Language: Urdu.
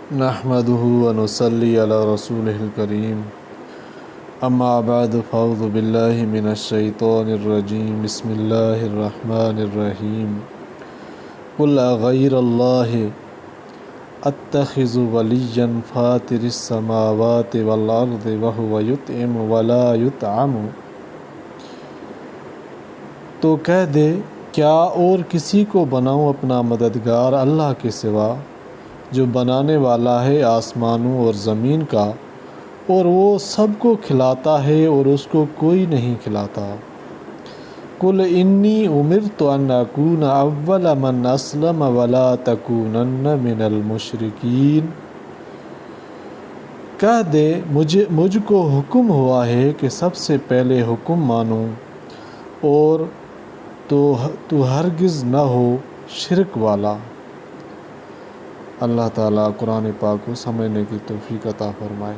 نحمده ونصلي على رسوله الكريم اما بعد فاعوذ بالله من الشيطان الرجيم بسم الله الرحمن الرحيم قل غير الله اتخذ وليا فاطر السماوات والارض وهو يطعم ولا يطعم، تو کہہ دے کیا اور کسی کو بناؤں اپنا مددگار اللہ کے سوا جو بنانے والا ہے آسمانوں اور زمین کا، اور وہ سب کو کھلاتا ہے اور اس کو کوئی نہیں کھلاتا۔ قل انی امرت ان اکون اول من اسلم ولا تکونن من المشرکین، کہہ دے مجھ کو حکم ہوا ہے کہ سب سے پہلے حکم مانو اور تو ہرگز نہ ہو شرک والا۔ اللہ تعالیٰ قرآن پاک کو سمجھنے کی توفیق عطا فرمائے۔